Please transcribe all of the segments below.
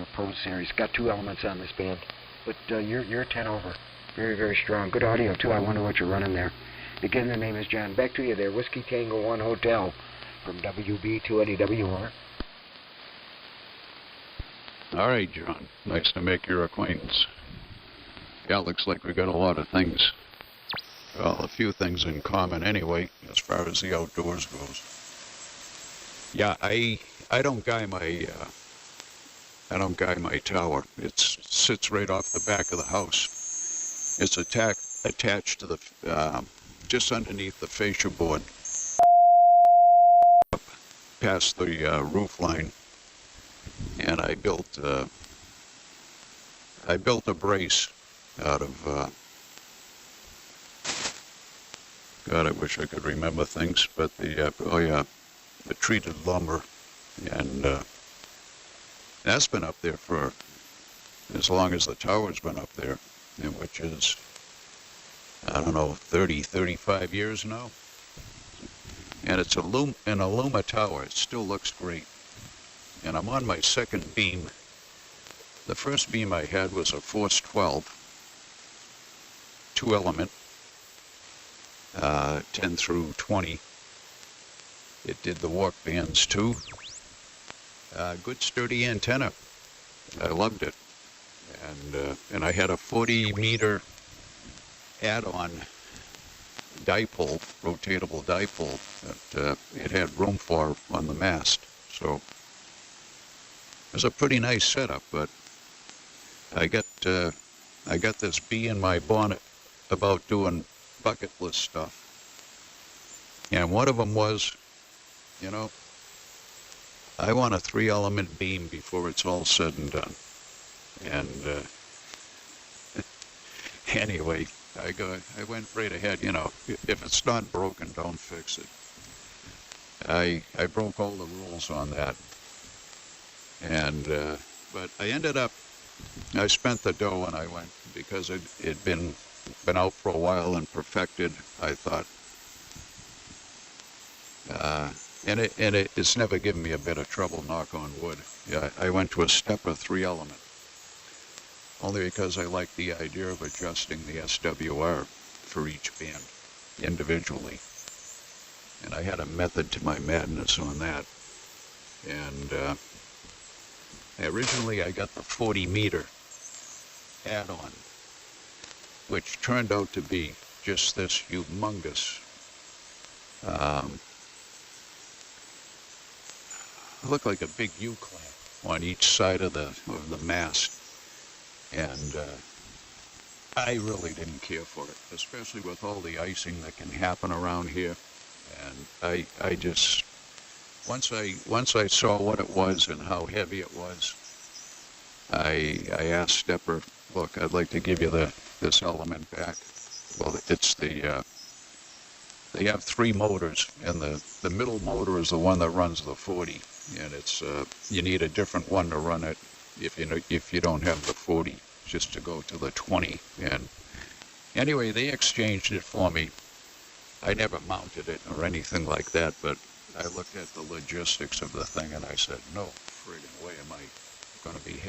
the Pro Series. Got 2 elements on this band, but you're 10 over. Very, very strong. Good audio, too. I wonder what you're running there. Again, the name is John. Back to you there. Whiskey Tango 1 Hotel from WB to WR. All right, John. Nice to make your acquaintance. Yeah, looks like we got a lot of things. Well, a few things in common anyway, as far as the outdoors goes. Yeah, I don't guy my tower. It sits right off the back of the house. It's attached to the just underneath the fascia board, up past the roof line, and I built a brace out of. God, I wish I could remember things, but the treated lumber, and that's been up there for as long as the tower's been up there, which is, I don't know, 30, 35 years now. And it's an Aluma tower. It still looks great. And I'm on my second beam. The first beam I had was a Force 12, 2-element, 10 through 20. It did the walk bands too. Good sturdy antenna. I loved it. And I had a 40-meter add-on dipole, rotatable dipole, that it had room for on the mast. So it was a pretty nice setup, but I got this bee in my bonnet about doing bucket list stuff. And one of them was, I want a 3-element beam before it's all said and done. And anyway, I went right ahead. If it's not broken, don't fix it. I broke all the rules on that. And but I ended up, I spent the dough and I went, because it'd been out for a while and perfected, I thought. And it's never given me a bit of trouble, knock on wood. Yeah, I went to a stepper 3-element, only because I like the idea of adjusting the SWR for each band individually. And I had a method to my madness on that. And originally I got the 40-meter add-on, which turned out to be just this humongous, looked like a big U-clamp on each side of the mast. And I really didn't care for it, especially with all the icing that can happen around here. And I just, once I saw what it was and how heavy it was, I asked Stepper, look, I'd like to give you this element back. Well, it's they have 3 motors, and the middle motor is the one that runs the 40, and it's you need a different one to run it if you don't have the 40, just to go to the 20. And anyway, they exchanged it for me. I never mounted it or anything like that, but I looked at the logistics of the thing and I said, no friggin' way am I going to be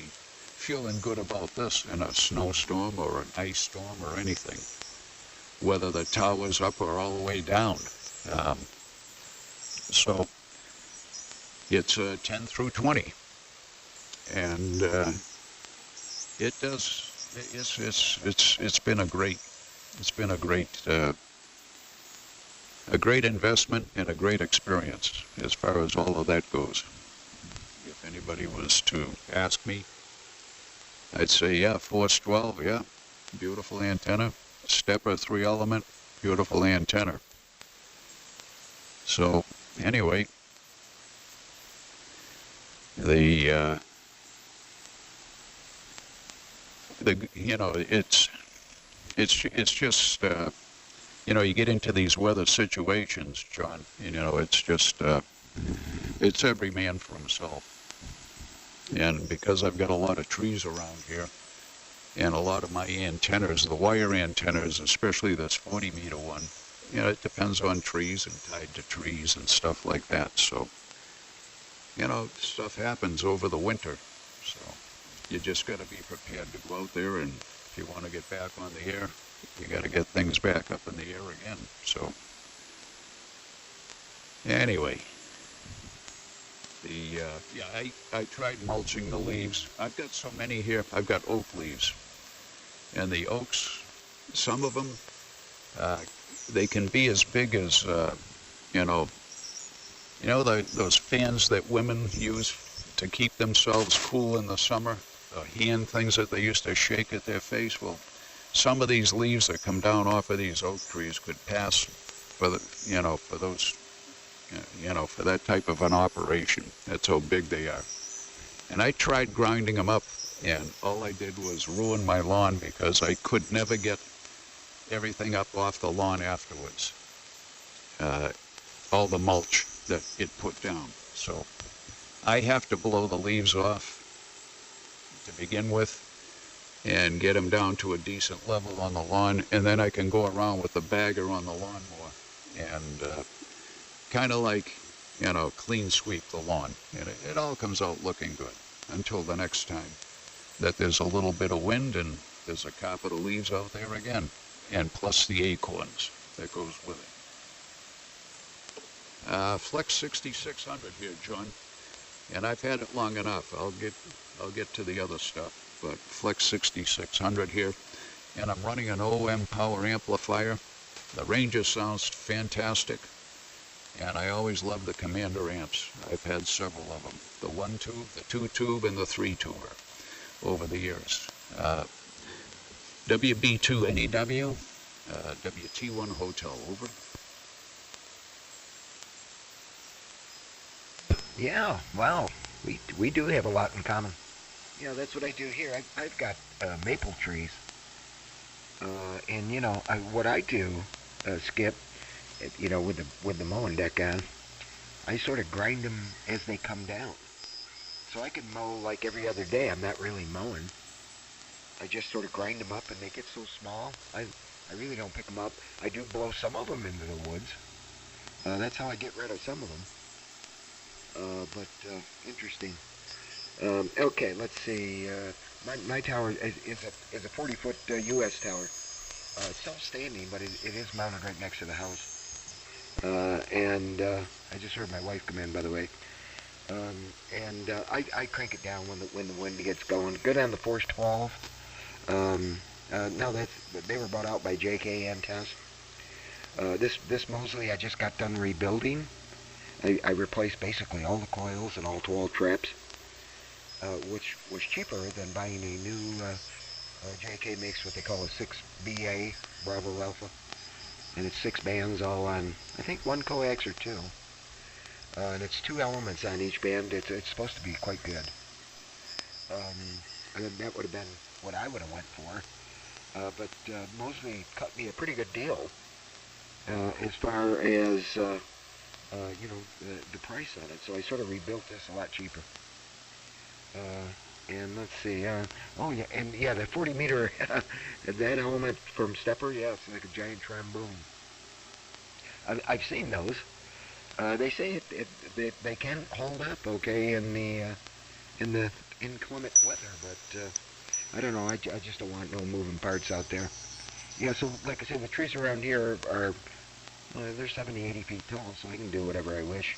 feeling good about this in a snowstorm or an ice storm or anything, whether the tower's up or all the way down. So it's 10 through 20, and it's been a great investment and a great experience as far as all of that goes. If anybody was to ask me, I'd say, yeah, Force 12, yeah, beautiful antenna. Stepper 3-element, beautiful antenna. So anyway, it's just you get into these weather situations, John. It's just it's every man for himself. And because I've got a lot of trees around here, and a lot of my antennas, the wire antennas, especially this 40-meter one, it depends on trees and tied to trees and stuff like that. So, stuff happens over the winter. you just got to be prepared to go out there, and if you want to get back on the air, you got to get things back up in the air again. So anyway, I tried mulching the leaves. I've got so many here. I've got oak leaves, and the oaks, some of them, they can be as big as those fans that women use to keep themselves cool in the summer, the hand things that they used to shake at their face. Well, some of these leaves that come down off of these oak trees could pass for for that type of an operation. That's how big they are. And I tried grinding them up, and all I did was ruin my lawn because I could never get everything up off the lawn afterwards. All the mulch that it put down. So I have to blow the leaves off to begin with and get them down to a decent level on the lawn, and then I can go around with the bagger on the lawnmower and kind of like, clean sweep the lawn. And it all comes out looking good until the next time that there's a little bit of wind and there's a carpet of leaves out there again, and plus the acorns that goes with it. Flex 6600 here, John, and I've had it long enough. I'll get to the other stuff, but Flex 6600 here, and I'm running an OM power amplifier. The Ranger sounds fantastic, and I always love the Commander amps. I've had several of them, the 1-tube, the 2-tube, and the 3-tuber over the years. WB2NEW, WT1 Hotel, over. Yeah, wow, we do have a lot in common. Yeah, that's what I do here. I've got maple trees, and what I do, Skip, with the mowing deck on, I sort of grind them as they come down. So I can mow like every other day. I'm not really mowing. I just sort of grind them up, and they get so small. I really don't pick them up. I do blow some of them into the woods. That's how I get rid of some of them. But interesting. Okay, let's see. My tower is a 40-foot U.S. tower. It's still standing, but it is mounted right next to the house. And I just heard my wife come in, by the way. I crank it down when the wind gets going. Good on the Force 12. Now they were bought out by JK and Tess. This Mosley I just got done rebuilding. I replaced basically all the coils and all 12 traps, which was cheaper than buying a new JK makes what they call a 6BA Bravo Alpha, and it's 6 bands all on, I think, 1 coax or 2, and it's 2 elements on each band. It's supposed to be quite good. And that would have been what I would have went for, but Mosley cut me a pretty good deal as far as the price on it. So I sort of rebuilt this a lot cheaper. And let's see. Oh yeah, and yeah, the 40-meter that element from Stepper. Yeah, it's like a giant trombone. I've seen those. They say they can hold up okay in the inclement weather, but I don't know. I just don't want no moving parts out there. Yeah. So like I said, the trees around here are. They're 70, 80 feet tall, so I can do whatever I wish.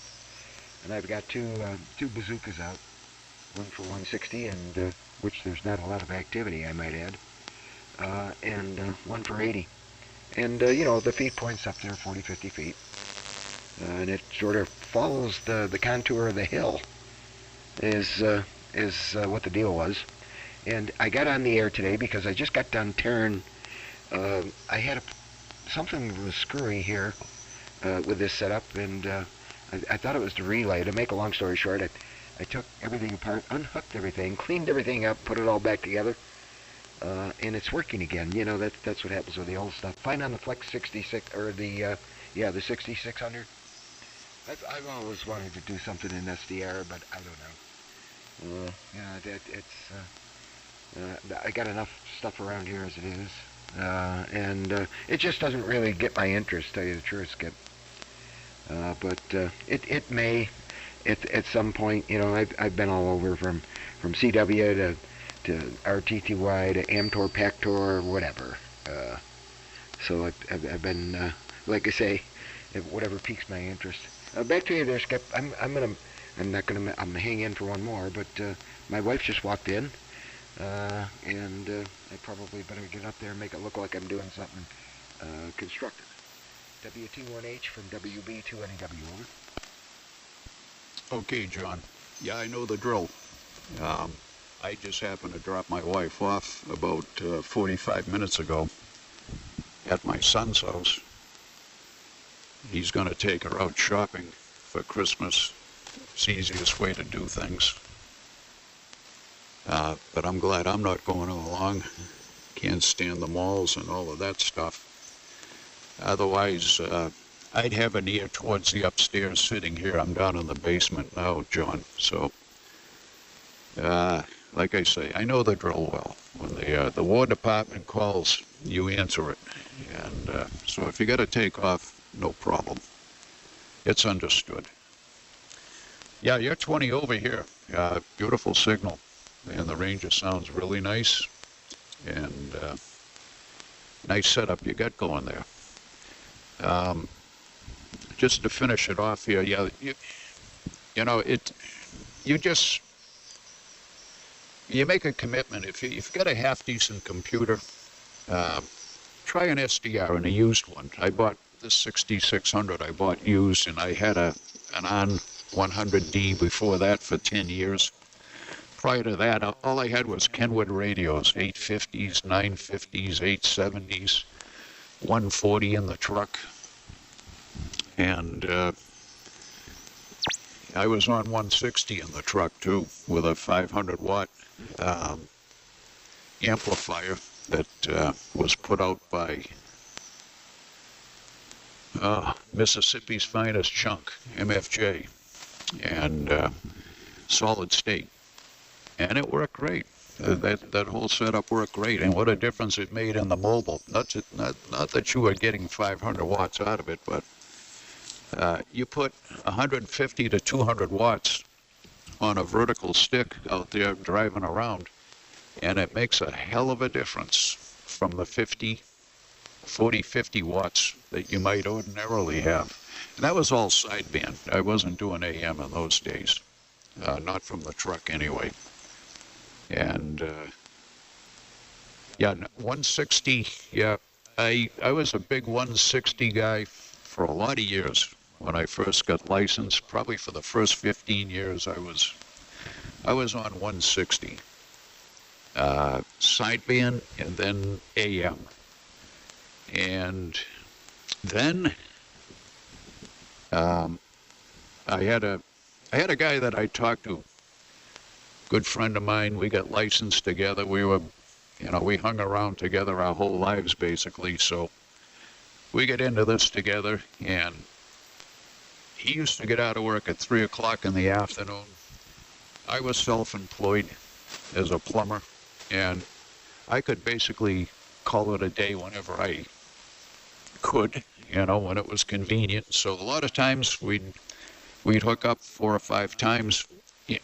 And I've got two bazookas out, one for 160, and which there's not a lot of activity, I might add, and one for 80. And the feed point's up there, 40, 50 feet, and it sort of follows the contour of the hill. Is what the deal was. And I got on the air today because I just got done tearing. I had something was screwy here with this setup, and I thought it was the relay. To make a long story short, I took everything apart, unhooked everything, cleaned everything up, put it all back together, and it's working again. That's what happens with the old stuff. Fine on the Flex 66 or the 6600. I've always wanted to do something in SDR, but I don't know. I got enough stuff around here as it is. And it just doesn't really get my interest, to tell you the truth, Skip. But it may, at some point, I've been all over from CW RTTY to Amtor, Pactor, whatever. So I've been, like I say, whatever piques my interest. Back to you there, Skip. I'm gonna hang in for one more, but my wife just walked in, and I probably better get up there and make it look like I'm doing something constructive. WT1H from WB2NW. Okay, John. Yeah, I know the drill. I just happened to drop my wife off about 45 minutes ago at my son's house. He's going to take her out shopping for Christmas. It's the easiest way to do things. But I'm glad I'm not going along. Can't stand the malls and all of that stuff. Otherwise, I'd have an ear towards the upstairs sitting here. I'm down in the basement now, John. So, like I say, I know the drill well. When the War Department calls, you answer it. And so if you got to take off, no problem. It's understood. Yeah, you're 20 over here. Beautiful signal. And the Ranger sounds really nice. And nice setup you got going there. Just to finish it off here, yeah, you make a commitment. If you've got a half-decent computer, try an SDR and a used one. I bought this 6600 I bought used, and I had an on 100D before that for 10 years. Prior to that, all I had was Kenwood radios, 850s, 950s, 870s, 140 in the truck. And I was on 160 in the truck too, with a 500 watt amplifier that was put out by Mississippi's finest chunk, MFJ, and solid state. And it worked great. That whole setup worked great, and what a difference it made in the mobile. Not that you were getting 500 watts out of it, but you put 150 to 200 watts on a vertical stick out there driving around, and it makes a hell of a difference from the 40, 50 watts that you might ordinarily have. And that was all sideband. I wasn't doing AM in those days, not from the truck anyway. And yeah, 160, yeah, I was a big 160 guy for a lot of years. When I first got licensed, probably for the first 15 years, I was on 160. Sideband and then AM. And then I had a guy that I talked to, good friend of mine. We got licensed together. We hung around together our whole lives basically. So we get into this together, and he used to get out of work at 3 o'clock in the afternoon. I was self-employed as a plumber, and I could basically call it a day whenever I could, when it was convenient. So a lot of times we'd hook up 4 or 5 times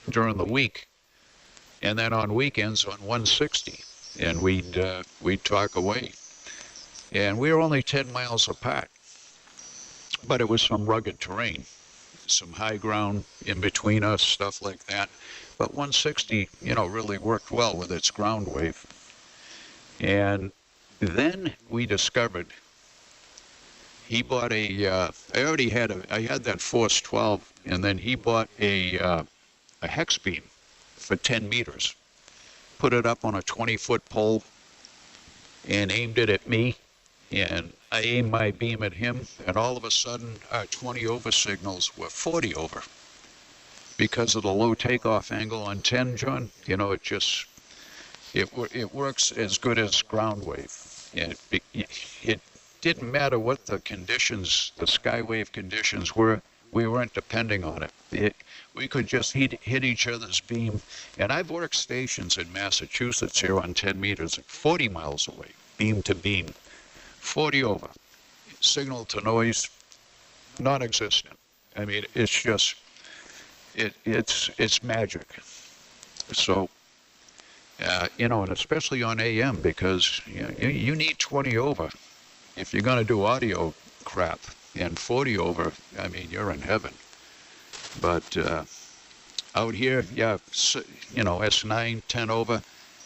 during the week, and then on weekends on 160, and we'd talk away. And we were only 10 miles apart, but it was some rugged terrain, some high ground in between us, stuff like that. But 160, really worked well with its ground wave. And then we discovered he bought I had that Force 12, and then he bought a hex beam for 10 meters, put it up on a 20-foot pole, and aimed it at me, and I aimed my beam at him, and all of a sudden our 20 over signals were 40 over. Because of the low takeoff angle on 10, John, it works as good as ground wave. And it didn't matter what the conditions, the skywave conditions were, we weren't depending on it. We could just hit each other's beam. And I've worked stations in Massachusetts here on 10 meters at 40 miles away, beam to beam, 40 over. Signal to noise, non-existent. I mean, it's just, it's magic. So And especially on AM, because you need 20 over if you're going to do audio crap, and 40 over, I mean, you're in heaven. But out here, yeah, S9, 10 over,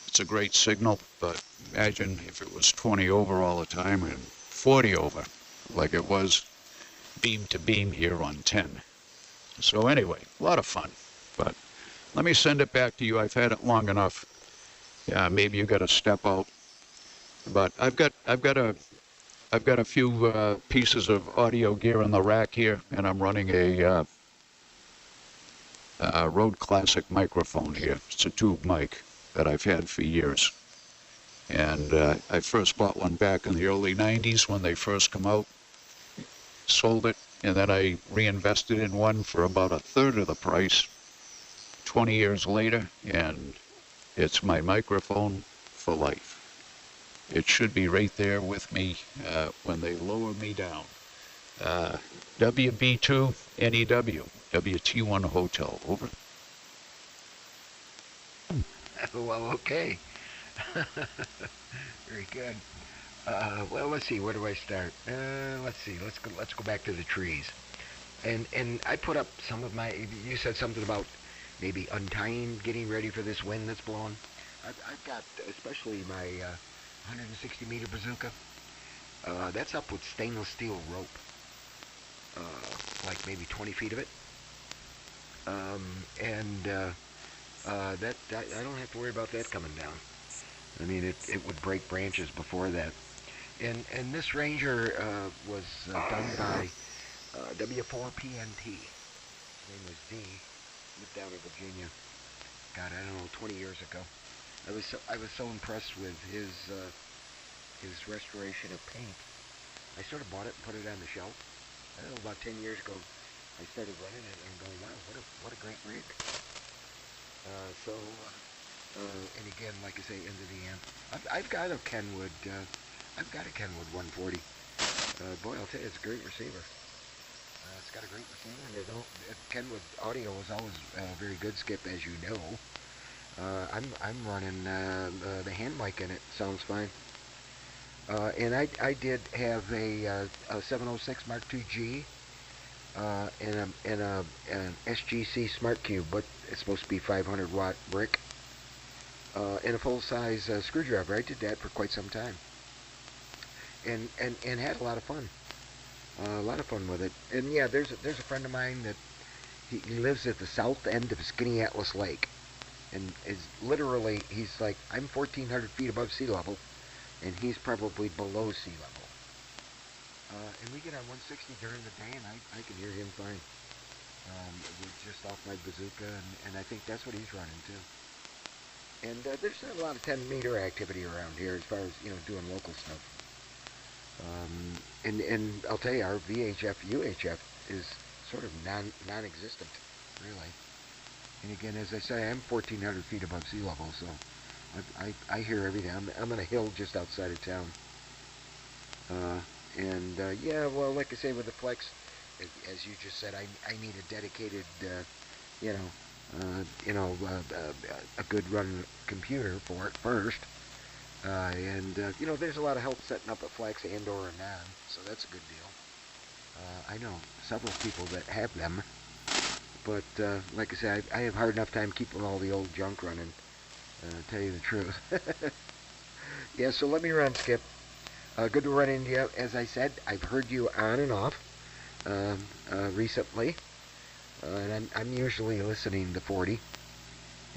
it's a great signal, but imagine if it was 20 over all the time and 40 over, like it was beam to beam here on 10. So anyway, a lot of fun. But let me send it back to you. I've had it long enough. Yeah, maybe you got to step out. But I've got a few pieces of audio gear in the rack here, and I'm running a Rode Classic microphone here. It's a tube mic that I've had for years. And I first bought one back in the early 90s when they first come out, sold it, and then I reinvested in one for about a third of the price 20 years later, and it's my microphone for life. It should be right there with me when they lower me down. WB2 NEW, WT1 Hotel, over. Well, okay. Very good. Well, let's see. Where do I start? Let's see. Let's go back to the trees. And I put up some of my. You said something about maybe untying, getting ready for this wind that's blowing. I've got especially my 160 meter bazooka. That's up with stainless steel rope. Like maybe 20 feet of it. That I don't have to worry about that coming down. I mean, it would break branches before that. And this Ranger was done by W4PNT. His name was D. Lived down in Virginia. God, I don't know, 20 years ago. I was so impressed with his restoration of paint. I sort of bought it and put it on the shelf. I don't know, about 10 years ago, I started running it and I'm going, wow, what a great rig. And again, like I say, into the amp. I've got a Kenwood 140. Boy, I'll tell you, it's a great receiver. It's got a great receiver. Kenwood audio is always very good, Skip, as you know. I'm running the hand mic in it. Sounds fine. And I did have a 706 Mark II G and an SGC Smart Cube, but it's supposed to be 500 watt brick, and a full size screwdriver. I did that for quite some time, and had a lot of fun. A lot of fun with it. And yeah, there's a friend of mine that he lives at the south end of Skinny Atlas Lake, and he's like, I'm 1,400 feet above sea level, and he's probably below sea level. And we get on 160 during the day, and I can hear him fine. With just off my bazooka, and I think that's what he's running too. And there's not a lot of 10 meter activity around here as far as doing local stuff. And I'll tell you, our VHF UHF is sort of non-existent, really. And again, as I say, I'm 1,400 feet above sea level, so I hear everything. I'm on a hill just outside of town. Yeah, well, like I say, with the Flex, as you just said, I need a dedicated, a good run computer for it first. There's a lot of help setting up a Flex and/or a non, so that's a good deal. I know several people that have them, but like I say, I have hard enough time keeping all the old junk running. Tell you the truth. Yeah, so let me run, Skip. Good to run into you. As I said, I've heard you on and off recently, and I'm usually listening to 40,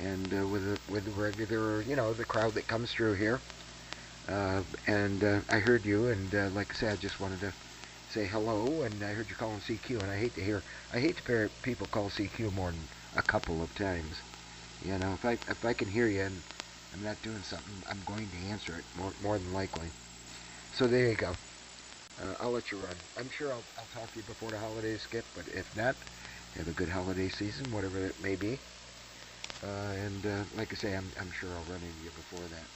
and with the regular, the crowd that comes through here. I heard you, and like I said, I just wanted to say hello, and I heard you calling CQ, and I hate to hear people call CQ more than a couple of times. If I can hear you and I'm not doing something, I'm going to answer it more than likely. So there you go. I'll let you run. I'm sure I'll talk to you before the holidays, Skip, but if not, have a good holiday season, whatever it may be. Like I say, I'm sure I'll run into you before that.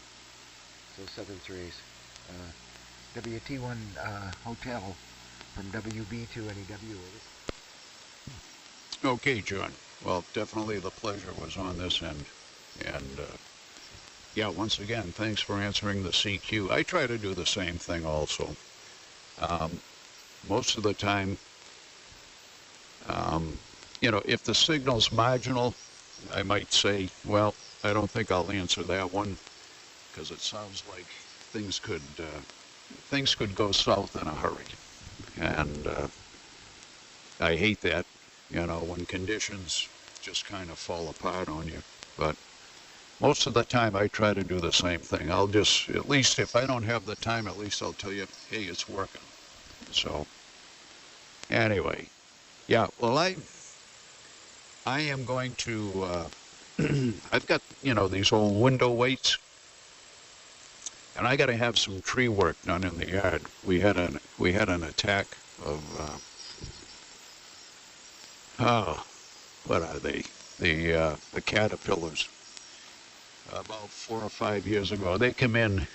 So 7-3s. WT1 Hotel from WB2 NEW. Okay, John. Well, definitely the pleasure was on this end. And yeah, once again, thanks for answering the CQ. I try to do the same thing also. Most of the time, if the signal's marginal, I might say, well, I don't think I'll answer that one because it sounds like things could go south in a hurry. And I hate that, when conditions just kind of fall apart on you. But most of the time I try to do the same thing. I'll just, at least if I don't have the time, at least I'll tell you, hey, it's working. So anyway, yeah, well, I am going to, I've got, these old window weights, and I got to have some tree work done in the yard. We had an attack of, what are they? The caterpillars. About 4 or 5 years ago, they come in,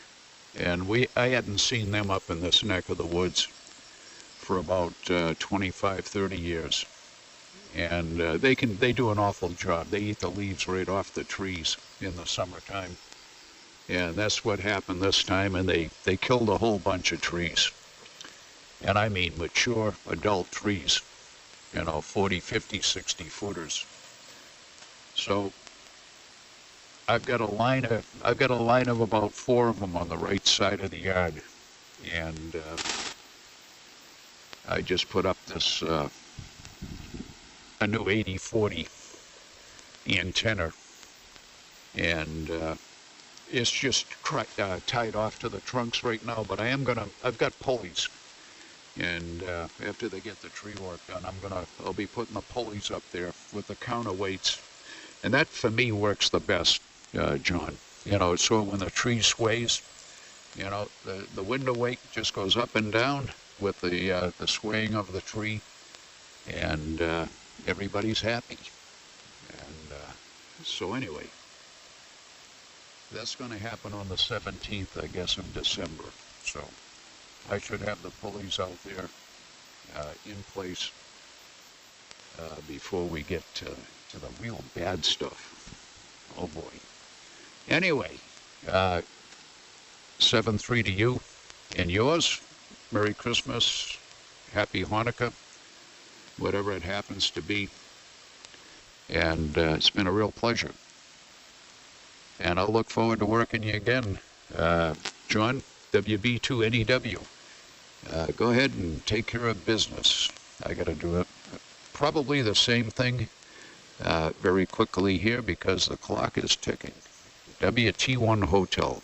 and I hadn't seen them up in this neck of the woods for about 25, 30 years. And they do an awful job. They eat the leaves right off the trees in the summertime. And that's what happened this time, and they killed a whole bunch of trees. And I mean mature adult trees, 40, 50, 60 footers. So I've got a line of about 4 of them on the right side of the yard, and I just put up this a new 80-40 antenna, and it's just tied off to the trunks right now. But I've got pulleys, and after they get the tree work done, I'll be putting the pulleys up there with the counterweights, and that for me works the best. John, so when the tree sways, the window weight just goes up and down with the swaying of the tree, and everybody's happy. And so anyway, that's going to happen on the 17th, I guess, of December. So I should have the pulleys out there in place before we get to the real bad stuff. Oh boy. Anyway, 7-3 to you and yours. Merry Christmas, Happy Hanukkah, whatever it happens to be. And it's been a real pleasure. And I'll look forward to working you again. John, WB2NEW. Go ahead and take care of business. I got to do it. Probably the same thing very quickly here because the clock is ticking. WT1 Hotel.